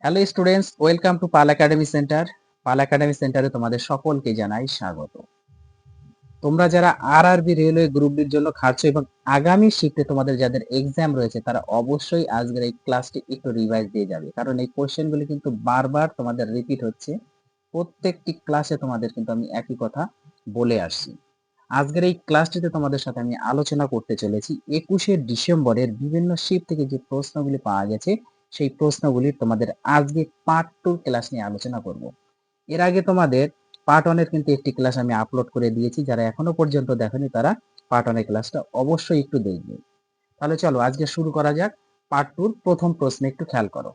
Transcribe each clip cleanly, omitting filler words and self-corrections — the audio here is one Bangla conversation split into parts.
Hello students, welcome to Pal academy centre. Pal academy সেন্টারে তোমাদের সকলকে জানাই স্বাগত। তোমরা যারা আরআরবি রেলওয়ে গ্রুপ ডির জন্য খাটছো এবং আগামী শিফটে তোমাদের যাদের এক্সাম রয়েছে তারা অবশ্যই আজকের এই ক্লাসটি একটু রিভাইজ দিয়ে যাবে, কারণ এই কোশ্চেনগুলি কিন্তু বারবার তোমাদের রিপিট হচ্ছে। প্রত্যেকটি ক্লাসে তোমাদের কিন্তু আমি একই কথা বলে আসছি। আজকের এই ক্লাসটিতে তোমাদের সাথে আমি আলোচনা করতে চলেছি 21শে ডিসেম্বরের বিভিন্ন শিফট থেকে যে প্রশ্নগুলি পাওয়া গেছে সেই প্রশ্নগুলির তোমাদের আজকে পার্ট 2 ক্লাস নিয়ে আলোচনা করব। এর আগে তোমাদের পার্ট 1 এর কিন্তু একটি ক্লাস আমি আপলোড করে দিয়েছি, যারা এখনো পর্যন্ত দেখেনি তারা পার্ট 1 এর ক্লাসটা অবশ্যই একটু দেখবে। তাহলে চলো আজকে শুরু করা যাক। পার্ট 2 এর প্রথম প্রশ্নে একটু খেয়াল করো।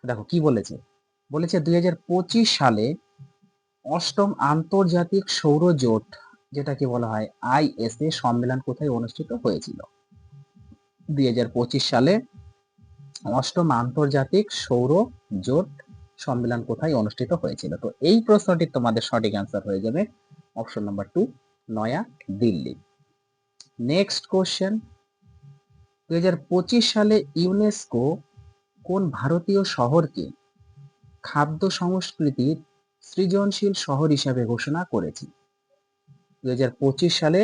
দেখো কি বলেছে। বলেছে 2025 সালে অষ্টম আন্তর্জাতিক সৌর জোট, যেটাকে বলা হয় আইএসএ সম্মেলন কোথায় অনুষ্ঠিত হয়েছিল? 2025 সালে অষ্টম আন্তর্জাতিক সৌর জোট সম্মেলন কোথায় অনুষ্ঠিত হয়েছিল? তো এই প্রশ্নটির তোমাদের সঠিক অ্যান্সার হয়ে যাবে অপশন নাম্বার 2, নয়া দিল্লি। নেক্সট কোশ্চেন, 2025 সালে ইউনেস্কো কোন ভারতীয় শহরকে খাদ্য সংস্কৃতির সৃজনশীল শহর হিসাবে ঘোষণা করেছে? 2025 সালে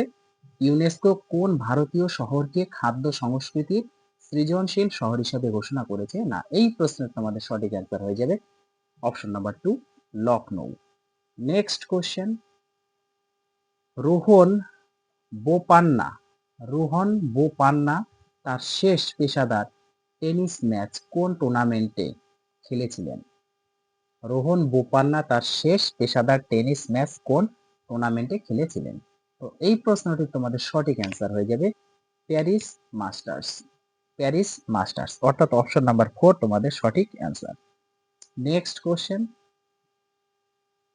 ইউনেস্কো কোন ভারতীয় শহরকে খাদ্য সংস্কৃতির সৃজনশীল শহর হিসাবে ঘোষণা করেছে? না, এই প্রশ্নের তোমাদের সঠিক অ্যান্সার হয়ে যাবে option number 2, Lucknow. Next question, Rohan Bopanna Rohan Bopanna তার শেষ পেশাদার টেনিস ম্যাচ কোন টুর্নামেন্টে খেলেছিলেন? রোহন বোপান্না তার শেষ পেশাদার টেনিস ম্যাচ কোন টুর্নামেন্টে খেলেছিলেন? তো এই প্রশ্নটির তোমাদের সঠিক অ্যান্সার হয়ে যাবে প্যারিস মাস্টার্স। প্যারিস মাস্টার্স অর্থাৎ অপশন নাম্বার 4 তোমাদের সঠিক অ্যান্সার। নেক্সট কোশ্চেন,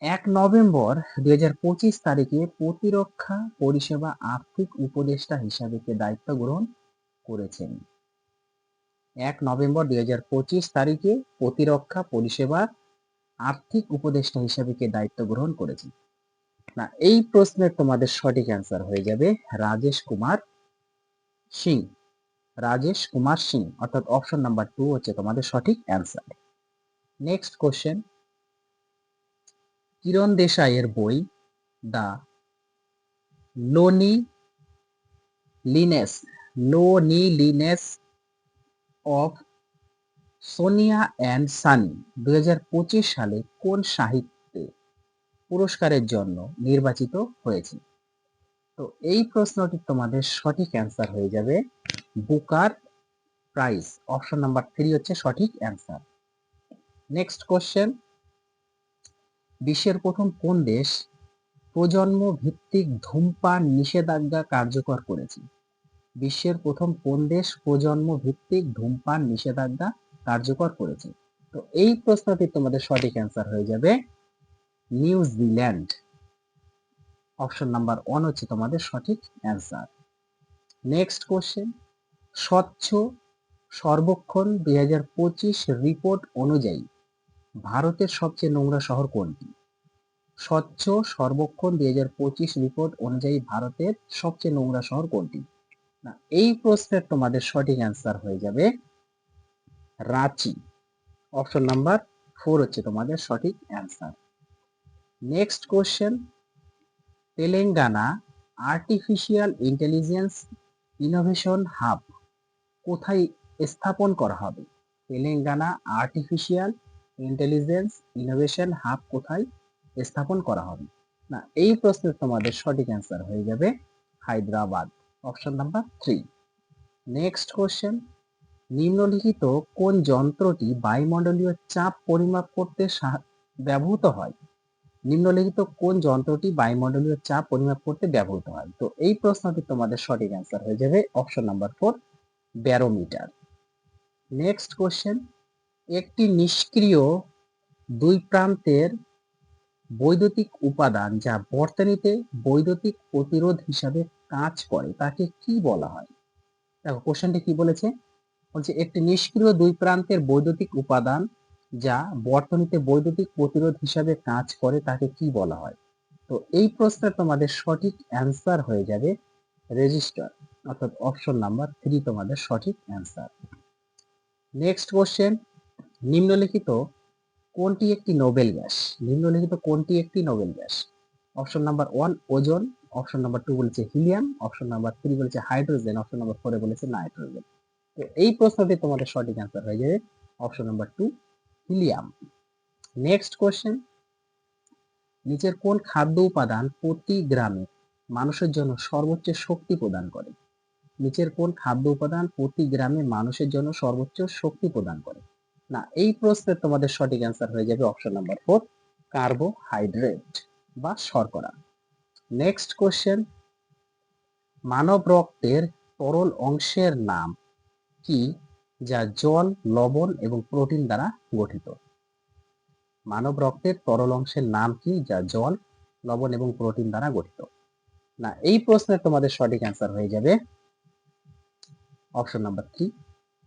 1 নভেম্বর 2025 তারিখে প্রতিরক্ষা পরিষেবা আর্থিক উপদেষ্টা হিসাবে কে দায়িত্ব গ্রহণ করেছেন? 1 নভেম্বর 2025 তারিখে প্রতিরক্ষা পরিষেবা আর্থিক উপদেষ্টা হিসাবে কে দায়িত্ব গ্রহণ করেছেন? না, এই প্রশ্নের তোমাদের সঠিক অ্যান্সার হয়ে যাবে রাজেশ কুমার সিং। রাজেশ কুমার সিং অর্থাৎ অপশন নাম্বার 2 হচ্ছে তোমাদের সঠিক অ্যান্সার। নেক্সট কোশ্চেন, কিরণ দেশাইয়ের বই the loneliness loneliness of Sonia and Sunny 2025 সালে কোন সাহিত্যে পুরস্কারের জন্য নির্বাচিত হয়েছে? তো এই প্রশ্নটির তোমাদের সঠিক অ্যান্সার হয়ে যাবে বুকার প্রাইজ। অপশন নাম্বার 3 হচ্ছে সঠিক অ্যান্সার। নেক্সট কোশ্চেন, বিশ্বের প্রথম কোন দেশ প্রজন্ম ভিত্তিক ধূমপান নিষেধাজ্ঞা কার্যকর করেছে? বিশ্বের প্রথম কোন দেশ প্রজন্ম ভিত্তিক ধূমপান নিষেধাজ্ঞা কার্যকর করেছে? তো এই প্রশ্নটির তোমাদের সঠিক অ্যান্সার হয়ে যাবে নিউজিল্যান্ড। অপশন নাম্বার 1 হচ্ছে তোমাদের সঠিক অ্যান্সার। নেক্সট কোশ্চেন, স্বচ্ছ সর্বেক্ষণ 2025 রিপোর্ট অনুযায়ী ভারতের সবচেয়ে নোংরা শহর কোনটি? স্বচ্ছ সর্বেক্ষণ 2025 রিপোর্ট অনুযায়ী ভারতের সবচেয়ে নোংরা শহর কোনটি? না, এই প্রশ্নের তোমাদের সঠিক অ্যান্সার হয়ে যাবে রাঁচি। অপশন নাম্বার 4 হচ্ছে তোমাদের সঠিক answer. Next question, Telangana artificial intelligence innovation hub কোথায় স্থাপন করা হবে? Telangana artificial intelligence innovation hub কোথায় স্থাপন করা হবে? না, এই প্রশ্নের তোমাদের সঠিক অ্যান্সার হয়ে যাবে Hyderabad. Option number 3। Next question, নিম্নলিখিত কোন যন্ত্রটি বায়ুমণ্ডলীয় চাপ পরিমাপ করতে ব্যবহৃত হয়? নিম্নলিখিত কোন যন্ত্রটি বায়ুমণ্ডলীয় চাপ পরিমাপ করতে ব্যবহৃত হয়? তো এই প্রশ্নটি তোমাদের সঠিক অ্যান্সার হয়ে যাবে option number 4, barometer. Next question, একটি নিষ্ক্রিয় দুই প্রান্তের বৈদ্যুতিক উপাদান যা বর্তনীতে বৈদ্যুতিক প্রতিরোধ হিসাবে কাজ করে তাকে কি বলা হয়? দেখো কোশ্চেনটি কি বলেছে। বলছে একটি নিষ্ক্রিয় দুই প্রান্তের বৈদ্যুতিক উপাদান যা বর্তনীতে বৈদ্যুতিক প্রতিরোধ হিসাবে কাজ করে তাকে কি বলা হয়? তো এই প্রশ্নের তোমাদের সঠিক অ্যান্সার হয়ে যাবে রেজিস্টার, অর্থাৎ অপশন নাম্বার 3 তোমাদের সঠিক অ্যান্সার। নেক্সট কোশ্চেন, নিম্নলিখিত কোনটি একটি নোবেল গ্যাস? নিম্নলিখিত কোনটি একটি Nobel gas? Option number 1 ozone, option number 2 বলেছে হিলিয়াম, অপশন নাম্বার 3 বলেছে হাইড্রোজেন, অপশন নাম্বার 4 বলেছে নাইট্রোজেন। তো এই প্রশ্নটি তোমাদের সঠিক অ্যান্সার হয়ে যাবে option number 2 helium. Next question, নিচের কোন খাদ্য উপাদান প্রতি গ্রামে মানুষের জন্য সর্বোচ্চ শক্তি প্রদান করে? নিচের কোন খাদ্য উপাদান প্রতি গ্রামে মানুষের জন্য সর্বোচ্চ শক্তি প্রদান করে? না, এই প্রশ্নের তোমাদের সঠিক অ্যান্সার হয়ে যাবে অপশন নাম্বার 4 কার্বোহাইড্রেট বা শর্করা। নেক্সট কোশ্চেন, মানব রক্তের তরল অংশের নাম কি যা জল, লবণ এবং প্রোটিন দ্বারা গঠিত? মানব রক্তের তরল অংশের নাম কি যা জল, লবণ এবং প্রোটিন দ্বারা গঠিত? না, এই প্রশ্নের তোমাদের সঠিক অ্যান্সার হয়ে যাবে option number 3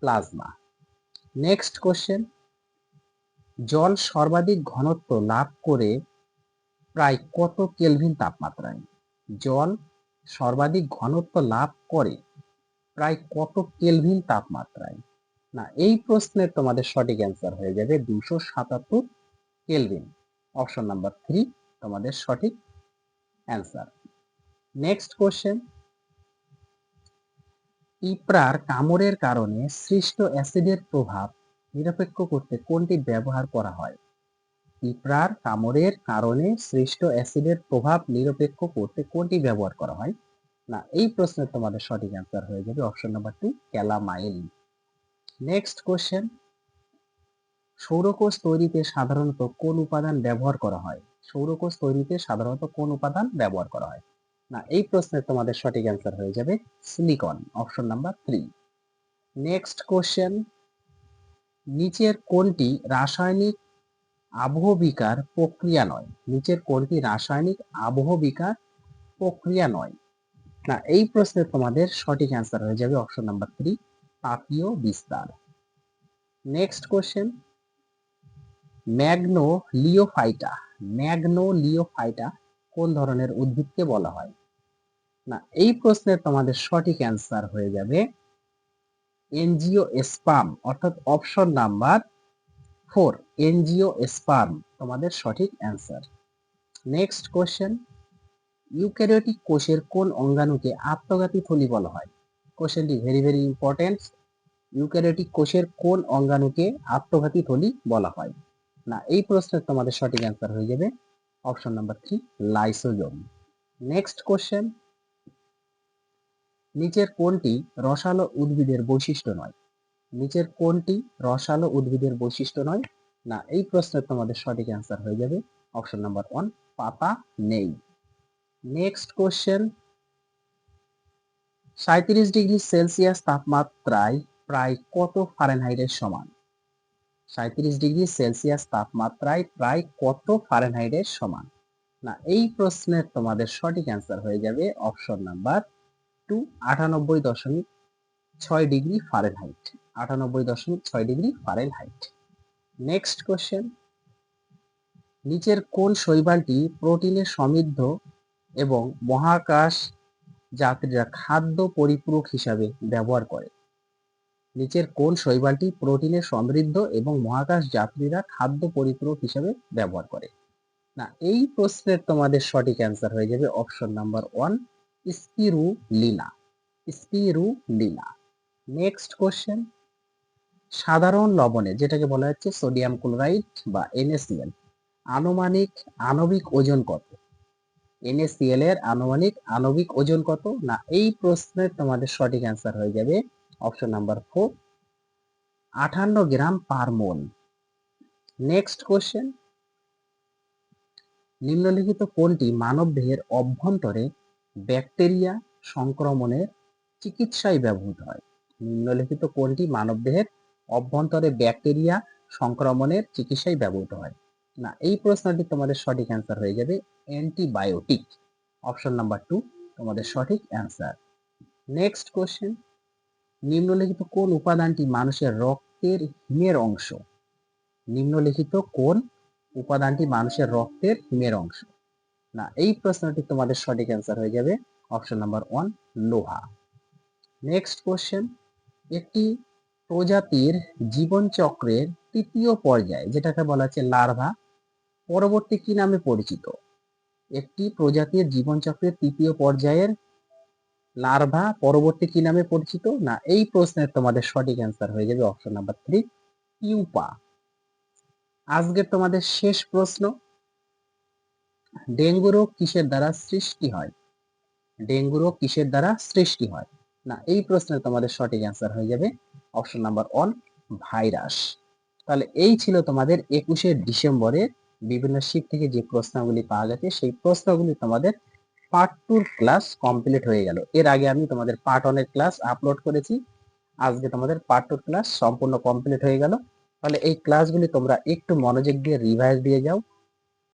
plasma. Next question, জল সর্বাধিক ঘনত্ব লাভ করে প্রায় কত কেলভিন তাপমাত্রায়? জল সর্বাধিক ঘনত্ব লাভ করে প্রায় কত কেলভিন তাপমাত্রায়? না, এই প্রশ্নের তোমাদের সঠিক অ্যান্সার হয়ে যাবে 277 কেলভিন। অপশন নাম্বার 3 তোমাদের সঠিক অ্যান্সার। নেক্সট কোশ্চেন, পিঁপড়ার কামড়ের কারণে সৃষ্ট অ্যাসিডের প্রভাব নিরপেক্ষ করতে কোনটি ব্যবহার করা হয়? পিঁপড়ার কামড়ের কারণে সৃষ্ট অ্যাসিডের প্রভাব নিরপেক্ষ করতে কোনটি ব্যবহার করা হয়? না, এই প্রশ্নের তোমাদের সঠিক অ্যান্সার হয়ে যাবে option number 2 calamine. Next question, সৌরকোষ তৈরিতে সাধারণত কোন উপাদান ব্যবহার করা হয়? সৌরকোষ তৈরিতে সাধারণত কোন উপাদান ব্যবহার করা হয়? না, এই প্রশ্নের তোমাদের সঠিক অ্যান্সার হয়ে যাবে silicon, option number 3। Next question, নিচের কোনটি রাসায়নিক আবহবিকার প্রক্রিয়া নয়? নিচের কোনটি রাসায়নিক আবহবিকার প্রক্রিয়া নয়? না, এই প্রশ্নের তোমাদের সঠিক অ্যান্সার হয়ে যাবে অপশন নাম্বার 3 তাপীয় বিস্তার। নেক্সট কোশ্চেন, ম্যাগনোলিওফাইটা ম্যাগনোলিওফাইটা কোন ধরনের উদ্ভিদকে বলা হয়? না, এই প্রশ্নের তোমাদের সঠিক অ্যান্সার হয়ে যাবে এনজিওস্পার্ম, অর্থাৎ অপশন নাম্বার 4 এনজিওস্পার্ম তোমাদের সঠিক অ্যান্সার। নেক্সট কোশ্চেন, ইউক্যারিওটিক কোষের কোন অঙ্গাণুকে আত্মঘাতী থলি বলা হয়? কোশ্চেনটি ভেরি ভেরি ইম্পর্টেন্ট। ইউক্যারিওটিক কোষের কোন অঙ্গাণুকে আত্মঘাতী থলি বলা হয়? না, এই প্রশ্নের তোমাদের সঠিক অ্যান্সার হয়ে যাবে option number 3 lysosome. Next question, নিচের কোনটি রসালো উদ্ভিদের বৈশিষ্ট্য নয়? নিচের কোনটি রসালো উদ্ভিদের বৈশিষ্ট্য নয়? না, এই প্রশ্নের তোমাদের সঠিক অ্যান্সার হয়ে যাবে অপশন নাম্বার 1 পাতা নেই। নেক্সট কোশ্চেন, 37°C তাপমাত্রায় প্রায় কত ফারেনহাইটের সমান? 37°C তাপমাত্রায় প্রায় কত ফারেনহাইটের সমান? না, এই প্রশ্নের তোমাদের সঠিক অ্যান্সার হয়ে যাবে option number 2 98.6 degree Fahrenheit, 98.6 degree Fahrenheit. Next question, নিচের কোন শৈবালটি প্রোটিনে সমৃদ্ধ এবং মহাকাশ যাত্রীরা খাদ্য পরিপূরক হিসাবে ব্যবহার করে? নিচের কোন শৈবালটি প্রোটিনে সমৃদ্ধ এবং মহাকাশ যাত্রীরা খাদ্য পরিপূরক হিসাবে ব্যবহার করে? না, এই প্রশ্নের তোমাদের সঠিক অ্যান্সার হয়ে যাবে option number 1 spirulina, spirulina. Next question, সাধারণ লবণে যেটাকে বলা হচ্ছে সোডিয়াম ক্লোরাইড বা NaCl আণবিক ওজন কত? NaCl এর আণবিক ওজন কত? না, এই প্রশ্নের তোমাদের সঠিক অ্যান্সার হয়ে যাবে অপশন নাম্বার 4 58 গ্রাম পার মোল। নেক্সট কোশ্চেন, নিম্নলিখিত কোনটি মানবদেহের অভ্যন্তরে ব্যাকটেরিয়া সংক্রমণের চিকিৎসায় ব্যবহৃত হয়? নিম্নলিখিত কোনটি মানবদেহের অভ্যন্তরে ব্যাকটেরিয়া সংক্রমণের চিকিৎসায় ব্যবহৃত হয়? না, এই প্রশ্নটি তোমাদের সঠিক অ্যান্সার হয়ে যাবে অ্যান্টিবায়োটিক, অপশন নাম্বার 2 তোমাদের সঠিক অ্যান্সার। নেক্সট কোশ্চেন, নিম্নলিখিত কোন উপাদানটি মানুষের রক্তের হিমের অংশ? নিম্নলিখিত কোন উপাদানটি মানুষের রক্তের হিমের অংশ? না, এই প্রশ্নটি তোমাদের সঠিক অ্যান্সার হয়ে যাবে অপশন নাম্বার 1 লোহা। নেক্সট কোশ্চেন, একটি প্রজাতির জীবনচক্রের তৃতীয় পর্যায়ে যেটাকে বলা হচ্ছে লার্ভা পরবর্তী কি নামে পরিচিত? একটি প্রজাতির জীবনচক্রের তৃতীয় পর্যায়ের লার্ভা পরবর্তী কি নামে পরিচিত? না, এই প্রশ্নের তোমাদের সঠিক অ্যান্সার হয়ে যাবে অপশন নাম্বার 3, পিউপা। আজকের তোমাদের শেষ প্রশ্ন, ডেঙ্গু রোগ কিসের দ্বারা সৃষ্টি হয়? ডেঙ্গু রোগ কিসের দ্বারা সৃষ্টি হয়? না, এই প্রশ্নের তোমাদের সঠিক অ্যান্সার হয়ে যাবে অপশন নাম্বার 1, ভাইরাস। তাহলে এই ছিল তোমাদের 21শে ডিসেম্বরে বিভিন্ন শিট থেকে যে প্রশ্নগুলি পাওয়া গেছে, সেই প্রশ্নগুলি তোমাদের পার্ট 2 ক্লাস কমপ্লিট হয়ে গেল। এর আগে আমি তোমাদের পার্ট 1 এর ক্লাস আপলোড করেছি, আজকে তোমাদের পার্ট 2 ক্লাস সম্পূর্ণ কমপ্লিট হয়ে গেল। তাহলে এই ক্লাসগুলি তোমরা একটু মনোযোগ দিয়ে রিভাইজ দিয়ে যাও।